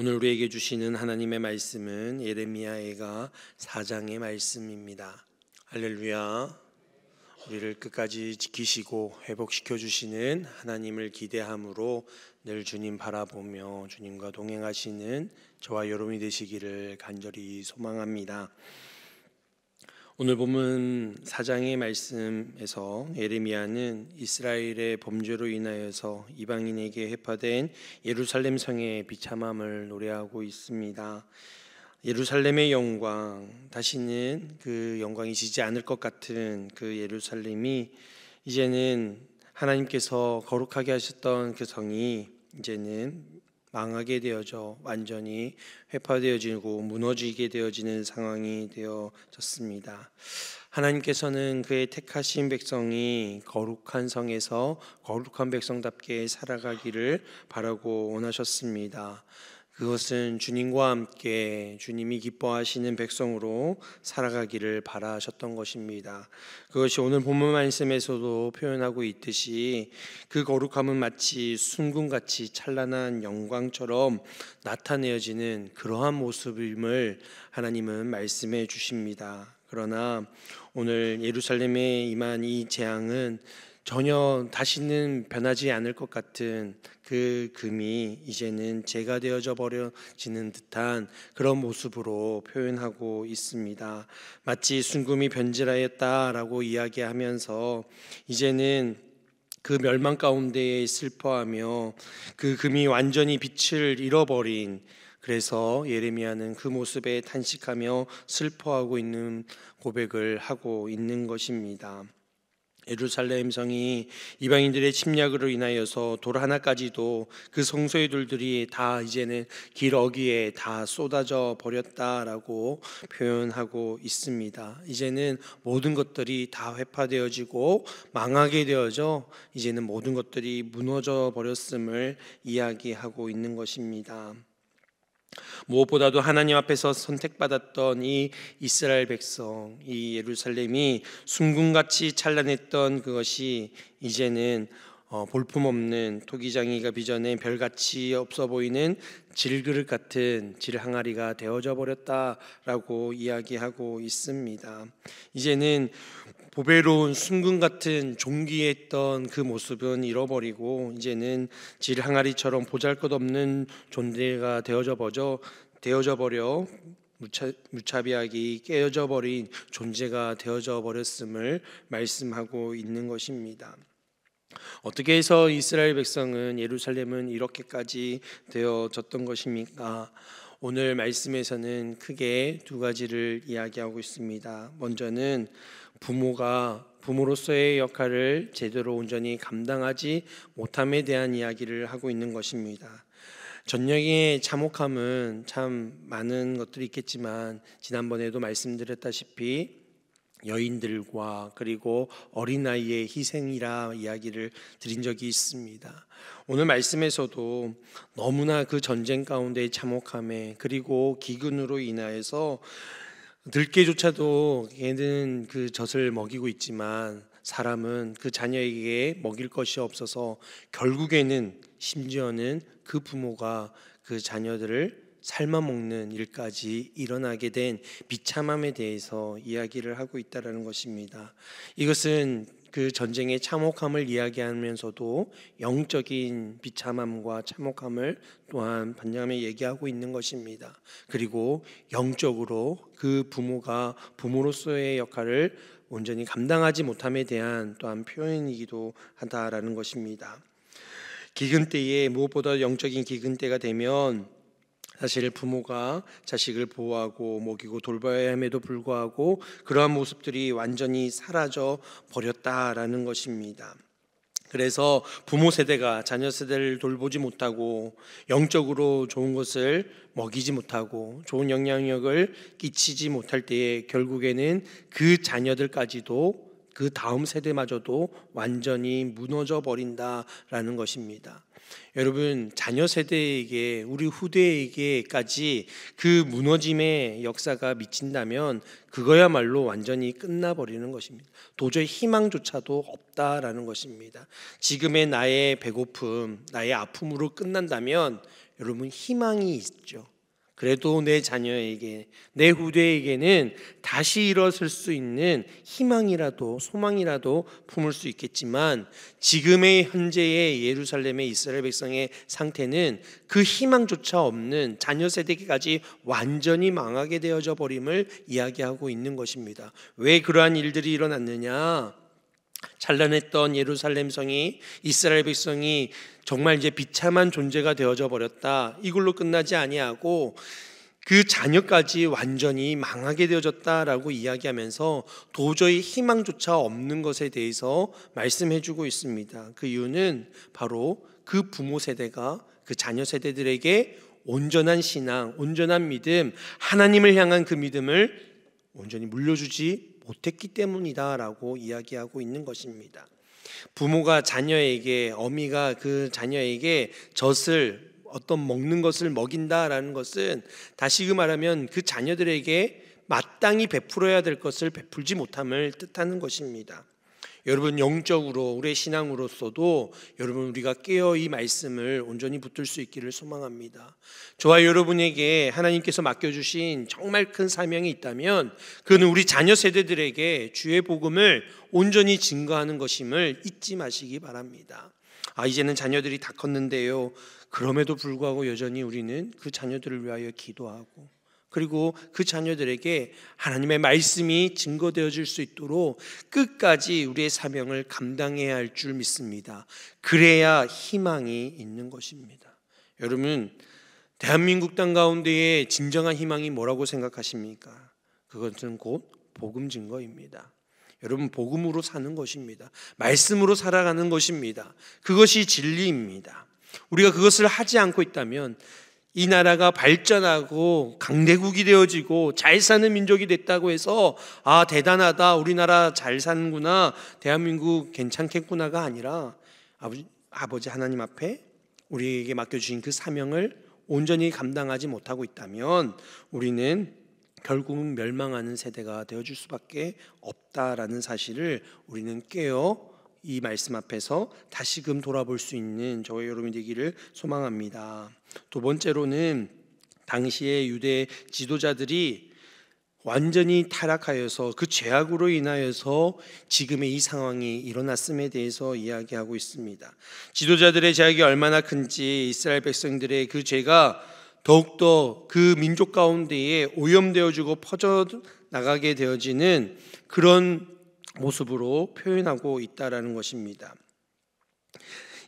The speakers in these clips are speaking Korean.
오늘 우리에게 주시는 하나님의 말씀은 예레미야가 4장의 말씀입니다. 할렐루야. 우리를 끝까지 지키시고 회복시켜 주시는 하나님을 기대함으로 늘 주님 바라보며 주님과 동행하시는 저와 여러분이 되시기를 간절히 소망합니다. 오늘 본문 4장의 말씀에서 예레미야는 이스라엘의 범죄로 인하여서 이방인에게 회파된 예루살렘 성의 비참함을 노래하고 있습니다. 예루살렘의 영광, 다시는 그 영광이 지지 않을 것 같은 그 예루살렘이 이제는 하나님께서 거룩하게 하셨던 그 성이 이제는 망하게 되어져 완전히 회파되어지고 무너지게 되어지는 상황이 되어졌습니다. 하나님께서는 그의 택하신 백성이 거룩한 성에서 거룩한 백성답게 살아가기를 바라고 원하셨습니다. 그것은 주님과 함께 주님이 기뻐하시는 백성으로 살아가기를 바라셨던 것입니다. 그것이 오늘 본문 말씀에서도 표현하고 있듯이 그 거룩함은 마치 순금같이 찬란한 영광처럼 나타내어지는 그러한 모습임을 하나님은 말씀해 주십니다. 그러나 오늘 예루살렘에 임한 이 재앙은 전혀 다시는 변하지 않을 것 같은 그 금이 이제는 재가 되어져 버려지는 듯한 그런 모습으로 표현하고 있습니다. 마치 순금이 변질하였다라고 이야기하면서 이제는 그 멸망 가운데에 슬퍼하며 그 금이 완전히 빛을 잃어버린, 그래서 예레미야는 그 모습에 탄식하며 슬퍼하고 있는 고백을 하고 있는 것입니다. 예루살렘 성이 이방인들의 침략으로 인하여서 돌 하나까지도 그 성소의 돌들이 다 이제는 기러기에 다 쏟아져 버렸다라고 표현하고 있습니다. 이제는 모든 것들이 다 회파되어지고 망하게 되어져 이제는 모든 것들이 무너져 버렸음을 이야기하고 있는 것입니다. 무엇보다도 하나님 앞에서 선택받았던 이 이스라엘 백성, 이 예루살렘이 순금같이 찬란했던 그것이 이제는 볼품없는 토기장이가 빚어낸 별같이 없어 보이는 질그릇 같은 질항아리가 되어져 버렸다라고 이야기하고 있습니다. 이제는 보배로운 순금 같은 존귀했던 그 모습은 잃어버리고 이제는 질항아리처럼 보잘것없는 존재가 되어져 버려 무차비하게 깨어져 버린 존재가 되어져 버렸음을 말씀하고 있는 것입니다. 어떻게 해서 이스라엘 백성은, 예루살렘은 이렇게까지 되어졌던 것입니까? 오늘 말씀에서는 크게 두 가지를 이야기하고 있습니다. 먼저는 부모로서의 역할을 제대로 온전히 감당하지 못함에 대한 이야기를 하고 있는 것입니다. 전령의 참혹함은 참 많은 것들이 있겠지만 지난번에도 말씀드렸다시피 여인들과 그리고 어린아이의 희생이라 이야기를 드린 적이 있습니다. 오늘 말씀에서도 너무나 그 전쟁 가운데의 참혹함에 그리고 기근으로 인하여서 들깨조차도 걔는 그 젖을 먹이고 있지만 사람은 그 자녀에게 먹일 것이 없어서 결국에는 심지어는 그 부모가 그 자녀들을 삶아먹는 일까지 일어나게 된 비참함에 대해서 이야기를 하고 있다는 것입니다. 이것은 그 전쟁의 참혹함을 이야기하면서도 영적인 비참함과 참혹함을 또한 반장하며 얘기하고 있는 것입니다. 그리고 영적으로 그 부모가 부모로서의 역할을 온전히 감당하지 못함에 대한 또한 표현이기도 하다라는 것입니다. 기근 때에, 무엇보다 영적인 기근 때가 되면 사실 부모가 자식을 보호하고 먹이고 돌봐야 함에도 불구하고 그러한 모습들이 완전히 사라져 버렸다라는 것입니다. 그래서 부모 세대가 자녀 세대를 돌보지 못하고 영적으로 좋은 것을 먹이지 못하고 좋은 영향력을 끼치지 못할 때에 결국에는 그 자녀들까지도 그 다음 세대마저도 완전히 무너져 버린다라는 것입니다. 여러분, 자녀 세대에게, 우리 후대에게까지 그 무너짐의 역사가 미친다면 그거야말로 완전히 끝나버리는 것입니다. 도저히 희망조차도 없다라는 것입니다. 지금의 나의 배고픔, 나의 아픔으로 끝난다면 여러분 희망이 있죠. 그래도 내 자녀에게, 내 후대에게는 다시 일어설 수 있는 희망이라도 소망이라도 품을 수 있겠지만 지금의 현재의 예루살렘의 이스라엘 백성의 상태는 그 희망조차 없는 자녀 세대까지 완전히 망하게 되어져 버림을 이야기하고 있는 것입니다. 왜 그러한 일들이 일어났느냐? 찬란했던 예루살렘 성이, 이스라엘 백성이 정말 이제 비참한 존재가 되어져 버렸다. 이걸로 끝나지 아니하고 그 자녀까지 완전히 망하게 되어졌다라고 이야기하면서 도저히 희망조차 없는 것에 대해서 말씀해주고 있습니다. 그 이유는 바로 그 부모 세대가 그 자녀 세대들에게 온전한 신앙, 온전한 믿음, 하나님을 향한 그 믿음을 온전히 물려주지 못했기 때문이다라고 이야기하고 있는 것입니다. 부모가 자녀에게, 어미가 그 자녀에게 젖을, 어떤 먹는 것을 먹인다라는 것은 다시 말하면 그 자녀들에게 마땅히 베풀어야 될 것을 베풀지 못함을 뜻하는 것입니다. 여러분, 영적으로 우리의 신앙으로서도 여러분 우리가 깨어 이 말씀을 온전히 붙들 수 있기를 소망합니다. 저와 여러분에게 하나님께서 맡겨주신 정말 큰 사명이 있다면 그는 우리 자녀 세대들에게 주의 복음을 온전히 증거하는 것임을 잊지 마시기 바랍니다. 이제는 자녀들이 다 컸는데요, 그럼에도 불구하고 여전히 우리는 그 자녀들을 위하여 기도하고 그리고 그 자녀들에게 하나님의 말씀이 증거되어질 수 있도록 끝까지 우리의 사명을 감당해야 할 줄 믿습니다. 그래야 희망이 있는 것입니다. 여러분, 대한민국 땅 가운데의 진정한 희망이 뭐라고 생각하십니까? 그것은 곧 복음 증거입니다. 여러분, 복음으로 사는 것입니다. 말씀으로 살아가는 것입니다. 그것이 진리입니다. 우리가 그것을 하지 않고 있다면 이 나라가 발전하고 강대국이 되어지고 잘 사는 민족이 됐다고 해서 대단하다, 우리나라 잘 사는구나, 대한민국 괜찮겠구나가 아니라 아버지 하나님 앞에 우리에게 맡겨주신 그 사명을 온전히 감당하지 못하고 있다면 우리는 결국은 멸망하는 세대가 되어줄 수밖에 없다라는 사실을 우리는 깨어 이 말씀 앞에서 다시금 돌아볼 수 있는 저와 여러분이 되기를 소망합니다. 두 번째로는 당시의 유대 지도자들이 완전히 타락하여서 그 죄악으로 인하여서 지금의 이 상황이 일어났음에 대해서 이야기하고 있습니다. 지도자들의 죄악이 얼마나 큰지, 이스라엘 백성들의 그 죄가 더욱더 그 민족 가운데에 오염되어지고 퍼져나가게 되어지는 그런 모습으로 표현하고 있다라는 것입니다.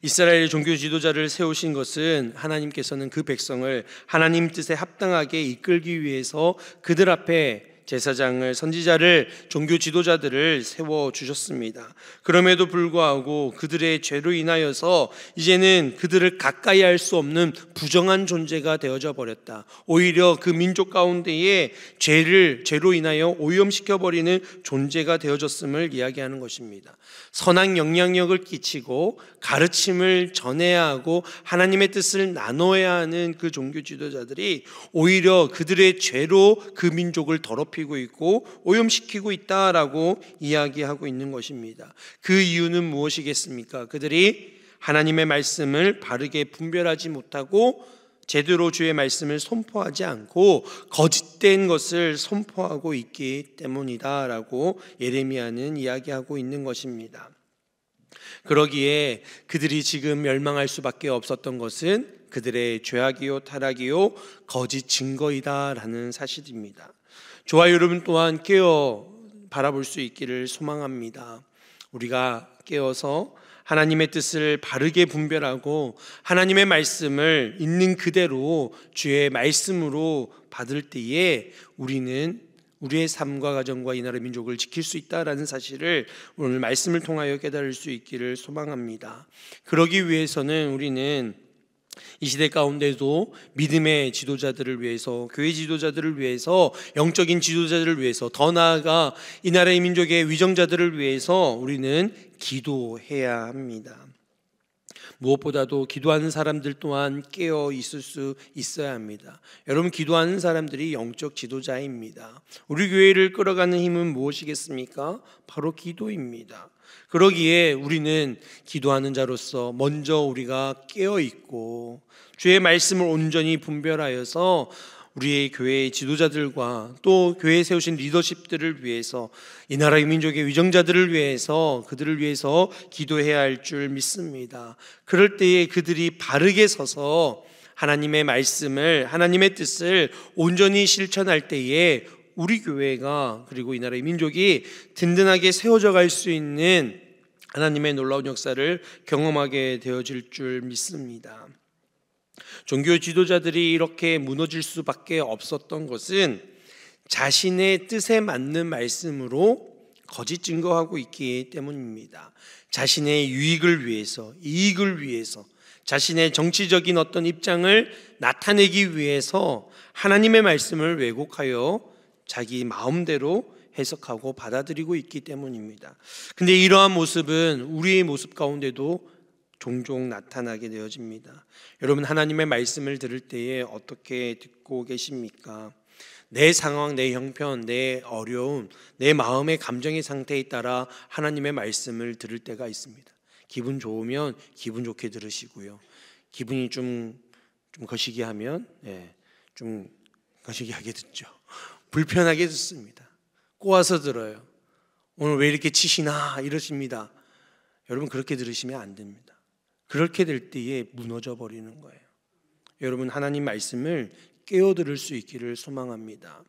이스라엘 종교 지도자를 세우신 것은 하나님께서는 그 백성을 하나님 뜻에 합당하게 이끌기 위해서 그들 앞에 제사장을, 선지자를, 종교 지도자들을 세워주셨습니다. 그럼에도 불구하고 그들의 죄로 인하여서 이제는 그들을 가까이 할 수 없는 부정한 존재가 되어져 버렸다. 오히려 그 민족 가운데에 죄로 인하여 오염시켜버리는 존재가 되어졌음을 이야기하는 것입니다. 선한 영향력을 끼치고 가르침을 전해야 하고 하나님의 뜻을 나눠야 하는 그 종교 지도자들이 오히려 그들의 죄로 그 민족을 더럽히고 있고 오염시키고 있다라고 이야기하고 있는 것입니다. 그 이유는 무엇이겠습니까? 그들이 하나님의 말씀을 바르게 분별하지 못하고 제대로 주의 말씀을 선포하지 않고 거짓된 것을 선포하고 있기 때문이다라고 예레미야는 이야기하고 있는 것입니다. 그러기에 그들이 지금 멸망할 수밖에 없었던 것은 그들의 죄악이요 타락이요 거짓 증거이다라는 사실입니다. 저와 여러분 또한 깨어 바라볼 수 있기를 소망합니다. 우리가 깨어서 하나님의 뜻을 바르게 분별하고 하나님의 말씀을 있는 그대로 주의 말씀으로 받을 때에 우리는 우리의 삶과 가정과 이 나라 민족을 지킬 수 있다라는 사실을 오늘 말씀을 통하여 깨달을 수 있기를 소망합니다. 그러기 위해서는 우리는 이 시대 가운데도 믿음의 지도자들을 위해서, 교회 지도자들을 위해서, 영적인 지도자들을 위해서, 더 나아가 이 나라의 민족의 위정자들을 위해서 우리는 기도해야 합니다. 무엇보다도 기도하는 사람들 또한 깨어 있을 수 있어야 합니다. 여러분, 기도하는 사람들이 영적 지도자입니다. 우리 교회를 끌어가는 힘은 무엇이겠습니까? 바로 기도입니다. 그러기에 우리는 기도하는 자로서 먼저 우리가 깨어 있고 주의 말씀을 온전히 분별하여서 우리의 교회의 지도자들과 또 교회에 세우신 리더십들을 위해서, 이 나라의 민족의 위정자들을 위해서, 그들을 위해서 기도해야 할 줄 믿습니다. 그럴 때에 그들이 바르게 서서 하나님의 말씀을, 하나님의 뜻을 온전히 실천할 때에 우리 교회가, 그리고 이 나라의 민족이 든든하게 세워져 갈 수 있는 하나님의 놀라운 역사를 경험하게 되어질 줄 믿습니다. 종교 지도자들이 이렇게 무너질 수밖에 없었던 것은 자신의 뜻에 맞는 말씀으로 거짓 증거하고 있기 때문입니다. 자신의 유익을 위해서, 이익을 위해서, 자신의 정치적인 어떤 입장을 나타내기 위해서 하나님의 말씀을 왜곡하여 자기 마음대로 해석하고 받아들이고 있기 때문입니다. 근데 이러한 모습은 우리의 모습 가운데도 종종 나타나게 되어집니다. 여러분, 하나님의 말씀을 들을 때에 어떻게 듣고 계십니까? 내 상황, 내 형편, 내 어려움, 내 마음의 감정의 상태에 따라 하나님의 말씀을 들을 때가 있습니다. 기분 좋으면 기분 좋게 들으시고요. 기분이 좀 거시기하면 좀 거시기하게 듣죠. 불편하게 듣습니다. 꼬아서 들어요. 오늘 왜 이렇게 치시나 이러십니다. 여러분, 그렇게 들으시면 안 됩니다. 그렇게 될 때에 무너져 버리는 거예요. 여러분, 하나님 말씀을 깨어 들을 수 있기를 소망합니다.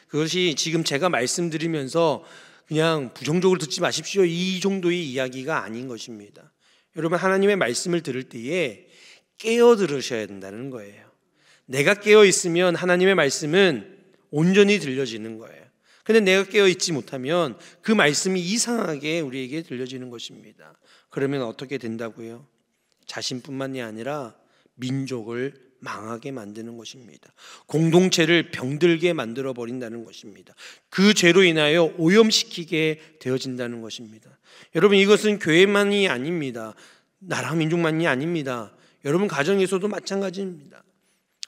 그것이 지금 제가 말씀드리면서 그냥 부정적으로 듣지 마십시오, 이 정도의 이야기가 아닌 것입니다. 여러분, 하나님의 말씀을 들을 때에 깨어 들으셔야 된다는 거예요. 내가 깨어 있으면 하나님의 말씀은 온전히 들려지는 거예요. 근데 내가 깨어 있지 못하면 그 말씀이 이상하게 우리에게 들려지는 것입니다. 그러면 어떻게 된다고요? 자신뿐만이 아니라 민족을 망하게 만드는 것입니다. 공동체를 병들게 만들어 버린다는 것입니다. 그 죄로 인하여 오염시키게 되어진다는 것입니다. 여러분, 이것은 교회만이 아닙니다. 나라 민족만이 아닙니다. 여러분, 가정에서도 마찬가지입니다.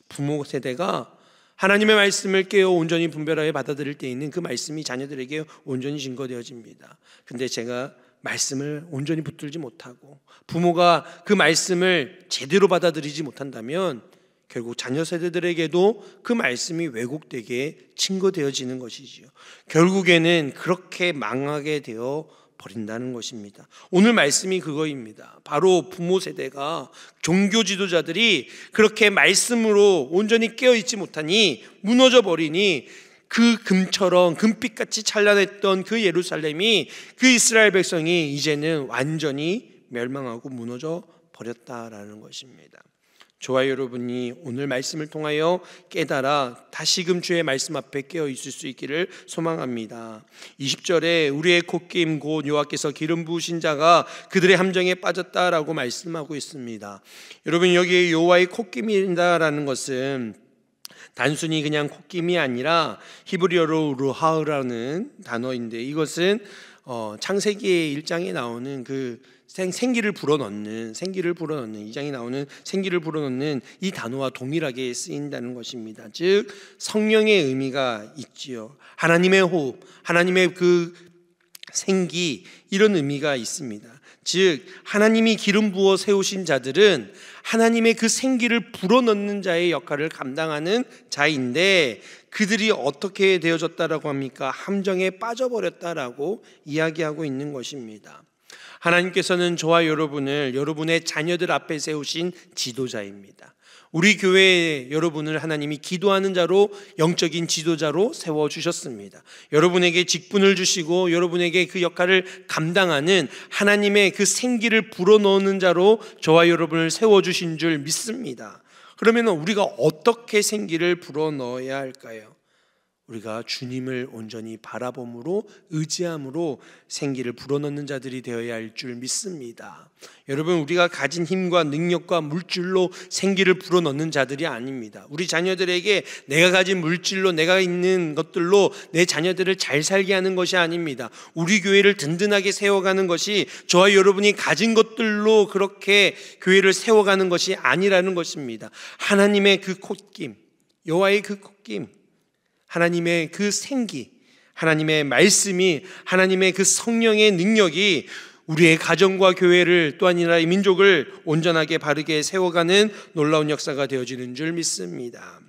부모 세대가 하나님의 말씀을 깨어 온전히 분별하여 받아들일 때 있는 그 말씀이 자녀들에게 온전히 증거되어집니다. 근데 제가 말씀을 온전히 붙들지 못하고 부모가 그 말씀을 제대로 받아들이지 못한다면 결국 자녀 세대들에게도 그 말씀이 왜곡되게 증거되어지는 것이지요. 결국에는 그렇게 망하게 되어 버린다는 것입니다. 오늘 말씀이 그거입니다. 바로 부모 세대가, 종교 지도자들이 그렇게 말씀으로 온전히 깨어있지 못하니 무너져 버리니 그 금처럼 금빛같이 찬란했던 그 예루살렘이, 그 이스라엘 백성이 이제는 완전히 멸망하고 무너져 버렸다라는 것입니다. 저와 여러분이 오늘 말씀을 통하여 깨달아 다시금 주의 말씀 앞에 깨어 있을 수 있기를 소망합니다. 20절에 우리의 콧김 곧 여호와께서 기름 부으신 자가 그들의 함정에 빠졌다라고 말씀하고 있습니다. 여러분, 여기에 여호와의 콧김이라는 것은 단순히 그냥 콧김이 아니라 히브리어로 루하흐라는 단어인데, 이것은 창세기 1장에 나오는 그 생기를 불어넣는 2장에 나오는 생기를 불어넣는 이 단어와 동일하게 쓰인다는 것입니다. 즉 성령의 의미가 있지요. 하나님의 호흡, 하나님의 그 생기, 이런 의미가 있습니다. 즉 하나님이 기름 부어 세우신 자들은 하나님의 그 생기를 불어넣는 자의 역할을 감당하는 자인데, 그들이 어떻게 되어졌다라고 합니까? 함정에 빠져버렸다라고 이야기하고 있는 것입니다. 하나님께서는 저와 여러분을 여러분의 자녀들 앞에 세우신 지도자입니다. 우리 교회에 여러분을 하나님이 기도하는 자로, 영적인 지도자로 세워주셨습니다. 여러분에게 직분을 주시고 여러분에게 그 역할을 감당하는 하나님의 그 생기를 불어넣는 자로 저와 여러분을 세워주신 줄 믿습니다. 그러면 우리가 어떻게 생기를 불어넣어야 할까요? 우리가 주님을 온전히 바라봄으로, 의지함으로 생기를 불어넣는 자들이 되어야 할 줄 믿습니다. 여러분, 우리가 가진 힘과 능력과 물질로 생기를 불어넣는 자들이 아닙니다. 우리 자녀들에게 내가 가진 물질로, 내가 있는 것들로 내 자녀들을 잘 살게 하는 것이 아닙니다. 우리 교회를 든든하게 세워가는 것이 저와 여러분이 가진 것들로 그렇게 교회를 세워가는 것이 아니라는 것입니다. 하나님의 그 콧김, 여호와의 그 콧김, 하나님의 그 생기, 하나님의 말씀이, 하나님의 그 성령의 능력이 우리의 가정과 교회를 또한 이 나라의 민족을 온전하게 바르게 세워가는 놀라운 역사가 되어지는 줄 믿습니다.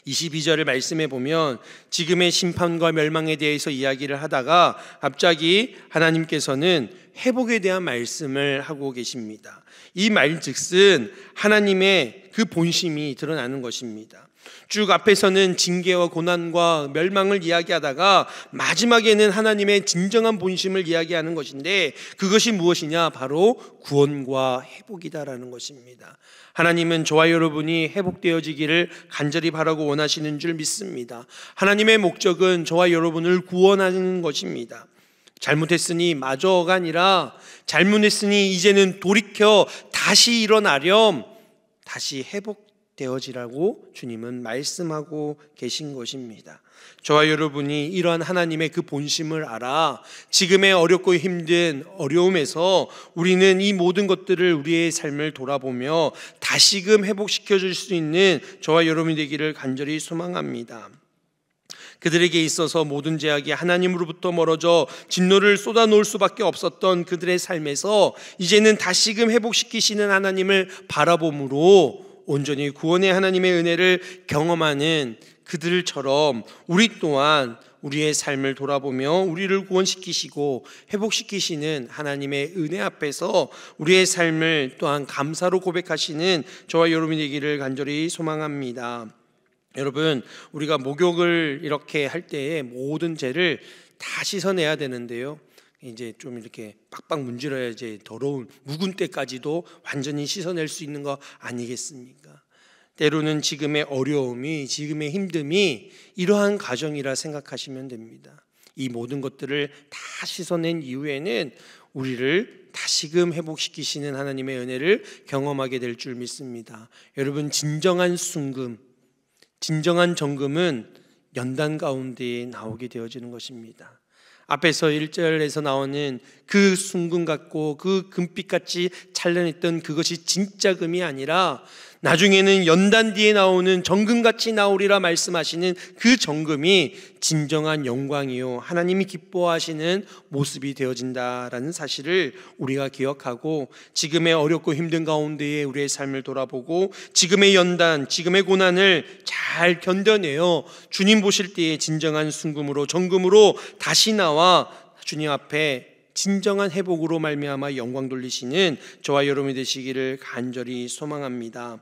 22절을 말씀해 보면 지금의 심판과 멸망에 대해서 이야기를 하다가 갑자기 하나님께서는 회복에 대한 말씀을 하고 계십니다. 이 말즉슨 하나님의 그 본심이 드러나는 것입니다. 쭉 앞에서는 징계와 고난과 멸망을 이야기하다가 마지막에는 하나님의 진정한 본심을 이야기하는 것인데, 그것이 무엇이냐? 바로 구원과 회복이다라는 것입니다. 하나님은 저와 여러분이 회복되어지기를 간절히 바라고 원하시는 줄 믿습니다. 하나님의 목적은 저와 여러분을 구원하는 것입니다. 잘못했으니 마저가 아니라 잘못했으니 이제는 돌이켜 다시 일어나렴, 다시 회복되어지라고 주님은 말씀하고 계신 것입니다. 저와 여러분이 이러한 하나님의 그 본심을 알아 지금의 어렵고 힘든 어려움에서 우리는 이 모든 것들을 우리의 삶을 돌아보며 다시금 회복시켜 줄 수 있는 저와 여러분이 되기를 간절히 소망합니다. 그들에게 있어서 모든 죄악이 하나님으로부터 멀어져 진노를 쏟아놓을 수밖에 없었던 그들의 삶에서 이제는 다시금 회복시키시는 하나님을 바라봄으로 온전히 구원의 하나님의 은혜를 경험하는 그들처럼 우리 또한 우리의 삶을 돌아보며 우리를 구원시키시고 회복시키시는 하나님의 은혜 앞에서 우리의 삶을 또한 감사로 고백하시는 저와 여러분이 되기를 간절히 소망합니다. 여러분, 우리가 목욕을 이렇게 할 때에 모든 죄를 다 씻어내야 되는데요, 이제 좀 이렇게 빡빡 문질러야 이제 더러운 묵은 때까지도 완전히 씻어낼 수 있는 거 아니겠습니까? 때로는 지금의 어려움이, 지금의 힘듦이 이러한 과정이라 생각하시면 됩니다. 이 모든 것들을 다 씻어낸 이후에는 우리를 다시금 회복시키시는 하나님의 은혜를 경험하게 될 줄 믿습니다. 여러분, 진정한 순금, 진정한 정금은 연단 가운데에 나오게 되어지는 것입니다. 앞에서 1절에서 나오는 그 순금 같고 그 금빛같이 찬란했던 그것이 진짜 금이 아니라 나중에는 연단 뒤에 나오는 정금같이 나오리라 말씀하시는 그 정금이 진정한 영광이요 하나님이 기뻐하시는 모습이 되어진다라는 사실을 우리가 기억하고 지금의 어렵고 힘든 가운데에 우리의 삶을 돌아보고 지금의 연단, 지금의 고난을 잘 견뎌내어 주님 보실 때에 진정한 순금으로 정금으로 다시 나와 주님 앞에 진정한 회복으로 말미암아 영광 돌리시는 저와 여러분이 되시기를 간절히 소망합니다.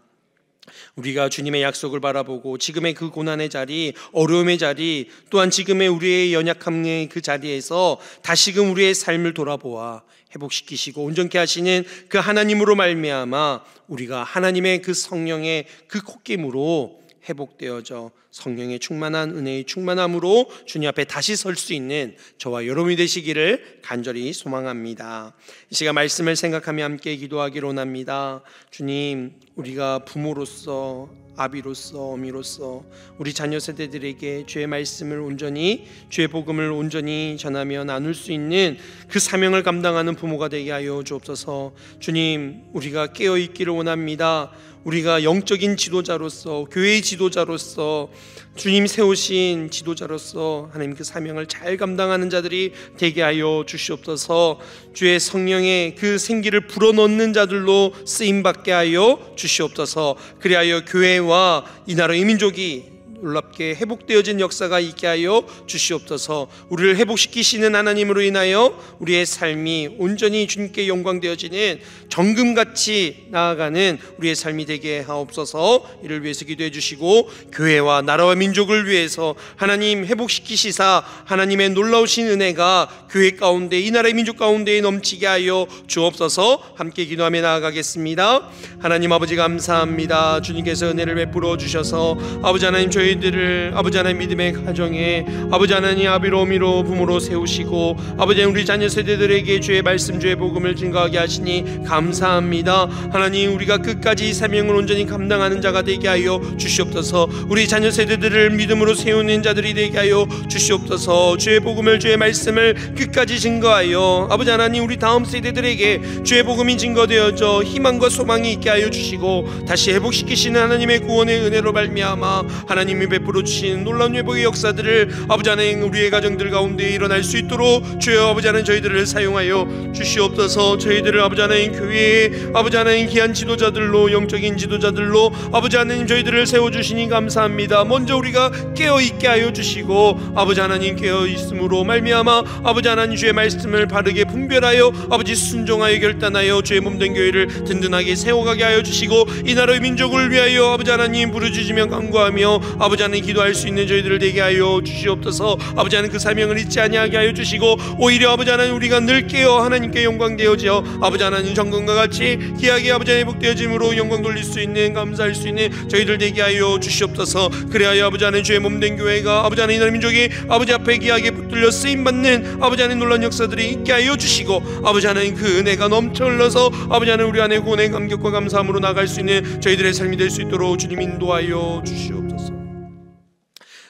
우리가 주님의 약속을 바라보고 지금의 그 고난의 자리, 어려움의 자리, 또한 지금의 우리의 연약함의 그 자리에서 다시금 우리의 삶을 돌아보아 회복시키시고 온전케 하시는 그 하나님으로 말미암아 우리가 하나님의 그 성령의 그 콧김으로 회복되어져 성령의 충만한 은혜의 충만함으로 주님 앞에 다시 설 수 있는 저와 여러분이 되시기를 간절히 소망합니다. 이 시간 말씀을 생각하며 함께 기도하기로 원합니다. 주님, 우리가 부모로서, 아비로서, 어미로서 우리 자녀 세대들에게 주의 말씀을 온전히, 주의 복음을 온전히 전하며 나눌 수 있는 그 사명을 감당하는 부모가 되게 하여 주옵소서. 주님, 우리가 깨어있기를 원합니다. 우리가 영적인 지도자로서, 교회의 지도자로서, 주님 세우신 지도자로서 하나님 그 사명을 잘 감당하는 자들이 되게 하여 주시옵소서. 주의 성령의 그 생기를 불어넣는 자들로 쓰임받게 하여 주시옵소서. 그리하여 교회와 이 나라의 민족이 놀랍게 회복되어진 역사가 있게 하여 주시옵소서. 우리를 회복시키시는 하나님으로 인하여 우리의 삶이 온전히 주님께 영광되어지는 정금같이 나아가는 우리의 삶이 되게 하옵소서. 이를 위해서 기도해 주시고 교회와 나라와 민족을 위해서 하나님 회복시키시사 하나님의 놀라우신 은혜가 교회 가운데, 이 나라의 민족 가운데에 넘치게 하여 주옵소서. 함께 기도하며 나아가겠습니다. 하나님 아버지 감사합니다. 주님께서 은혜를 베풀어 주셔서 아버지 하나님 저희들을 아버지 하나님 믿음의 가정에 아버지 하나님 아비로 어미로 부모로 세우시고 아버지 하나님 우리 자녀 세대들에게 주의 말씀 주의 복음을 증거하게 하시니 감사합니다. 하나님, 우리가 끝까지 이 사명을 온전히 감당하는 자가 되게 하여 주시옵소서. 우리 자녀 세대들을 믿음으로 세우는 자들이 되게 하여 주시옵소서. 주의 복음을, 주의 말씀을 끝까지 증거하여 아버지 하나님 우리 다음 세대들에게 주의 복음이 증거되어져 희망과 소망이 있게 하여 주시고 다시 회복시키시는 하나님의 구원의 은혜로 말미암아 하나님 하나님이 베풀어 주신 놀라운 회복의 역사들을 아버지 하나님 우리의 가정들 가운데 일어날 수 있도록 주여 아버지 하나님 저희들을 사용하여 주시옵소서. 저희들을 아버지 하나님 교회에 아버지 하나님 귀한 지도자들로, 영적인 지도자들로 아버지 하나님 저희들을 세워주시니 감사합니다. 먼저 우리가 깨어있게 하여 주시고 아버지 하나님 깨어있음으로 말미암아 아버지 하나님 주의 말씀을 바르게 분별하여 아버지 순종하여 결단하여 주의 몸된 교회를 든든하게 세워가게 하여 주시고 이 나라의 민족을 위하여 아버지 하나님 부르짖으며 간구하며 아버지 하나님 기도할 수 있는 저희들을 되게 하여 주시옵소서. 아버지 하나님 그 사명을 잊지 아니하게 하여 주시고 오히려 아버지 하나님 우리가 늘 깨어 하나님께 영광되어지어 아버지 하나님 정금과 같이 귀하게 아버지 하나님 복되어짐으로 영광 돌릴 수 있는, 감사할 수 있는 저희들 되게 하여 주시옵소서. 그래야 아버지 하나님 주의 몸된 교회가 아버지 하나님 이 나라 민족이 아버지 앞에 귀하게 붙들려 쓰임받는 아버지 하나님 놀라운 역사들이 있게 하여 주시고 아버지 하나님 그 은혜가 넘쳐 흘러서 아버지 하나님 우리 안에 구원의 감격과 감사함으로 나갈 수 있는 저희들의 삶이 될 수 있도록 주님 인도하여 주시옵소서.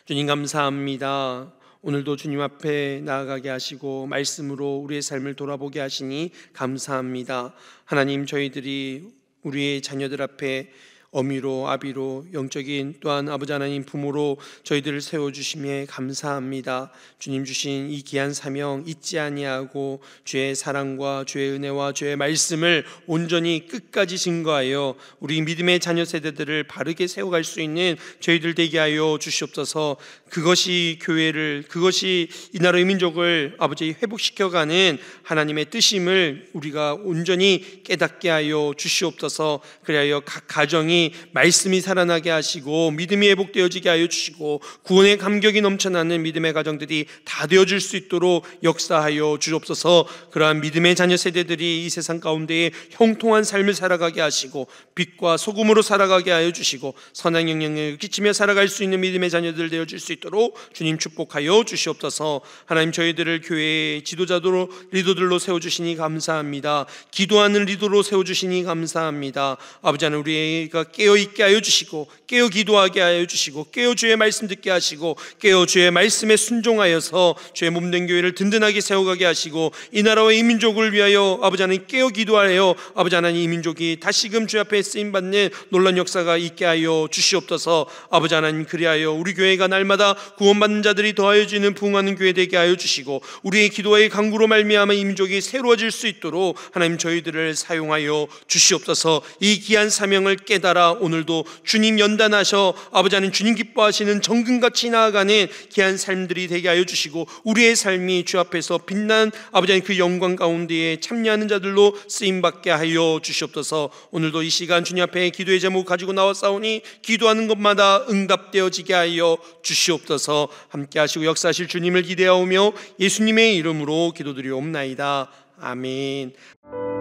주님 감사합니다. 오늘도 주님 앞에 나아가게 하시고 말씀으로 우리의 삶을 돌아보게 하시니 감사합니다. 하나님 저희들이 우리의 자녀들 앞에 어미로 아비로 영적인 또한 아버지 하나님 부모로 저희들을 세워주심에 감사합니다. 주님 주신 이 귀한 사명 잊지 아니하고 주의 사랑과 주의 은혜와 주의 말씀을 온전히 끝까지 증거하여 우리 믿음의 자녀 세대들을 바르게 세워갈 수 있는 저희들 되게 하여 주시옵소서. 그것이 교회를, 그것이 이 나라의 민족을 아버지 회복시켜가는 하나님의 뜻임을 우리가 온전히 깨닫게 하여 주시옵소서. 그리하여 각 가정이 말씀이 살아나게 하시고 믿음이 회복되어지게 하여 주시고 구원의 감격이 넘쳐나는 믿음의 가정들이 다 되어질 수 있도록 역사하여 주옵소서. 그러한 믿음의 자녀 세대들이 이 세상 가운데에 형통한 삶을 살아가게 하시고 빛과 소금으로 살아가게 하여 주시고 선한 영향력을 끼치며 살아갈 수 있는 믿음의 자녀들 되어질 수 있도록 주님 축복하여 주시옵소서. 하나님 저희들을 교회의 지도자로 리더들로 세워주시니 감사합니다. 기도하는 리더로 세워주시니 감사합니다. 아버지 하나님 우리가 깨어있게 하여 주시고 깨어 기도하게 하여 주시고 깨어 주의 말씀 듣게 하시고 깨어 주의 말씀에 순종하여서 주의 몸된 교회를 든든하게 세워가게 하시고 이 나라와 이 민족을 위하여 아버지 하나님 깨어 기도하여 아버지 하나님 이 민족이 다시금 주 앞에 쓰임받는 놀라운 역사가 있게 하여 주시옵소서. 아버지 하나님 그리하여 우리 교회가 날마다 구원받는 자들이 더하여지는 부흥하는 교회 되게 하여 주시고 우리의 기도의 강구로 말미암아 이 민족이 새로워질 수 있도록 하나님 저희들을 사용하여 주시옵소서. 이 귀한 사명을 깨달아 오늘도 주님 연단하셔 아버지 하나님 주님 기뻐하시는 정금같이 나아가는 귀한 삶들이 되게 하여 주시고 우리의 삶이 주 앞에서 빛난 아버지 하나님 그 영광 가운데에 참여하는 자들로 쓰임받게 하여 주시옵소서. 오늘도 이 시간 주님 앞에 기도의 제목 가지고 나왔사오니 기도하는 것마다 응답되어지게 하여 주시옵소서. 함께 하시고 역사하실 주님을 기대하오며 예수님의 이름으로 기도드리옵나이다. 아멘.